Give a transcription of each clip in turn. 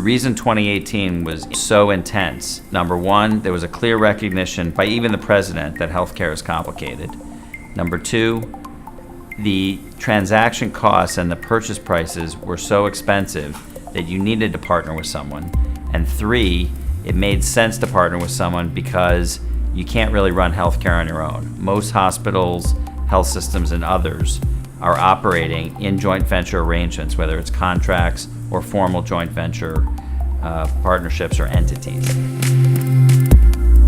The reason 2018 was so intense, number one, there was a clear recognition by even the president that healthcare is complicated. Number two, the transaction costs and the purchase prices were so expensive that you needed to partner with someone. And three, it made sense to partner with someone because you can't really run healthcare on your own. Most hospitals, health systems, and others are operating in joint venture arrangements, whether it's contracts or formal joint venture partnerships or entities.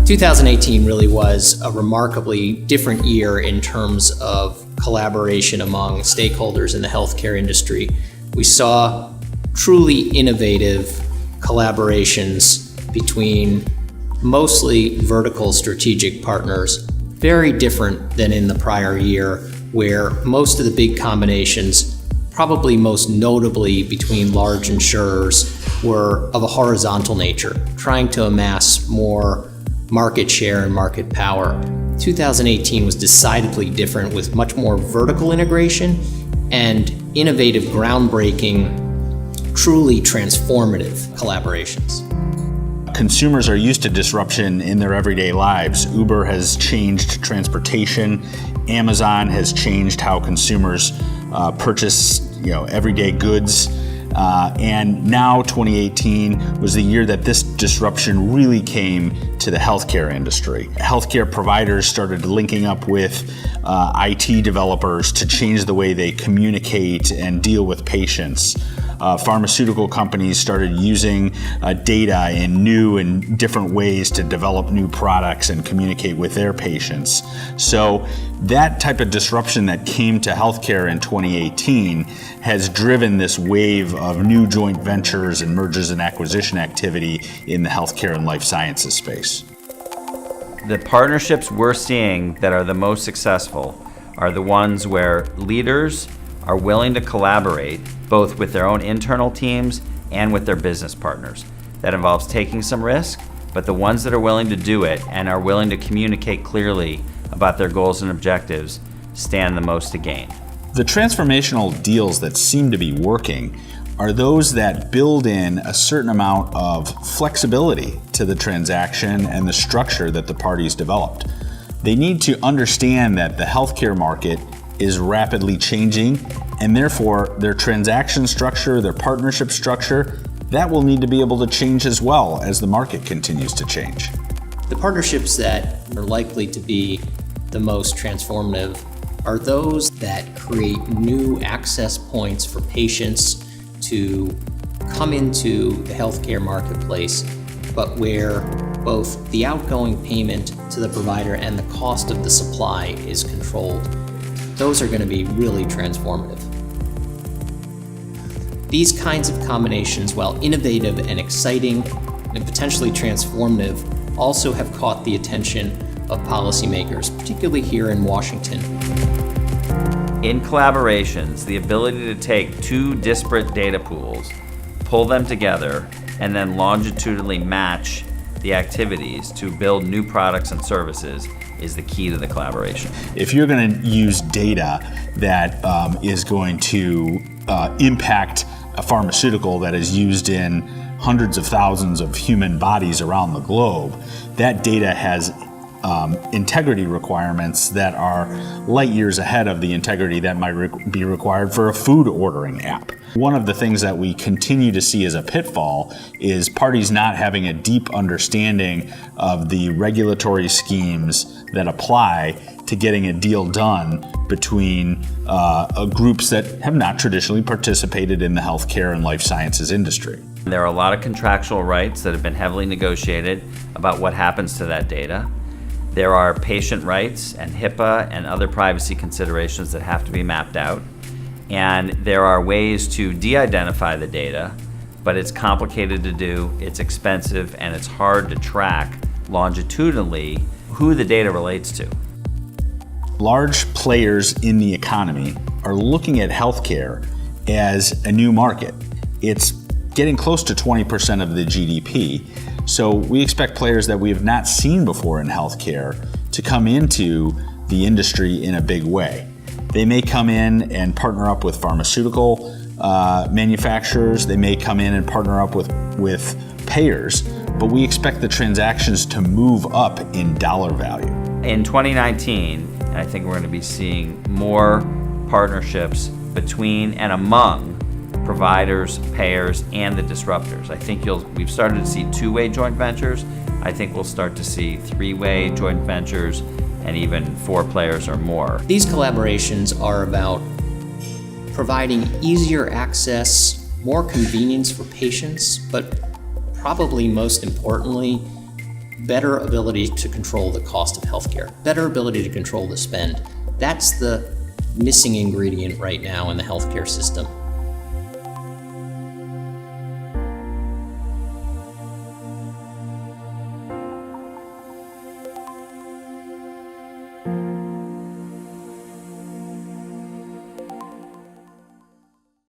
2018 really was a remarkably different year in terms of collaboration among stakeholders in the healthcare industry. We saw truly innovative collaborations between mostly vertical strategic partners, very different than in the prior year, where most of the big combinations, probably most notably between large insurers, were of a horizontal nature, trying to amass more market share and market power. 2018 was decidedly different, with much more vertical integration and innovative, groundbreaking, truly transformative collaborations. Consumers are used to disruption in their everyday lives. Uber has changed transportation. Amazon has changed how consumers purchase, everyday goods. And now 2018 was the year that this disruption really came to the healthcare industry. Healthcare providers started linking up with IT developers to change the way they communicate and deal with patients. Pharmaceutical companies started using data in new and different ways to develop new products and communicate with their patients. So that type of disruption that came to healthcare in 2018 has driven this wave of new joint ventures and mergers and acquisition activity in the healthcare and life sciences space. The partnerships we're seeing that are the most successful are the ones where leaders are willing to collaborate both with their own internal teams and with their business partners. That involves taking some risk, but the ones that are willing to do it and are willing to communicate clearly about their goals and objectives stand the most to gain. The transformational deals that seem to be working are those that build in a certain amount of flexibility to the transaction and the structure that the parties developed. They need to understand that the healthcare market is rapidly changing, and therefore their transaction structure, their partnership structure, that will need to be able to change as well as the market continues to change. The partnerships that are likely to be the most transformative are those that create new access points for patients to come into the healthcare marketplace, but where both the outgoing payment to the provider and the cost of the supply is controlled. Those are going to be really transformative. These kinds of combinations, while innovative and exciting and potentially transformative, also have caught the attention of policymakers, particularly here in Washington. In collaborations, the ability to take two disparate data pools, pull them together, and then longitudinally match the activities to build new products and services is the key to the collaboration. If you're going to use data that is going to impact a pharmaceutical that is used in hundreds of thousands of human bodies around the globe, that data has integrity requirements that are light years ahead of the integrity that might be required for a food ordering app. One of the things that we continue to see as a pitfall is parties not having a deep understanding of the regulatory schemes that apply to getting a deal done between groups that have not traditionally participated in the healthcare and life sciences industry. There are a lot of contractual rights that have been heavily negotiated about what happens to that data. There are patient rights and HIPAA and other privacy considerations that have to be mapped out. And there are ways to de-identify the data, but it's complicated to do, it's expensive, and it's hard to track longitudinally who the data relates to. Large players in the economy are looking at healthcare as a new market. It's getting close to 20% of the GDP. So we expect players that we have not seen before in healthcare to come into the industry in a big way. They may come in and partner up with pharmaceutical manufacturers. They may come in and partner up with payers, but we expect the transactions to move up in dollar value. In 2019, I think we're going to be seeing more partnerships between and among providers, payers, and the disruptors. I think we've started to see two-way joint ventures. I think we'll start to see three-way joint ventures and even 4 players or more. These collaborations are about providing easier access, more convenience for patients, but probably most importantly, better ability to control the cost of healthcare, better ability to control the spend. That's the missing ingredient right now in the healthcare system.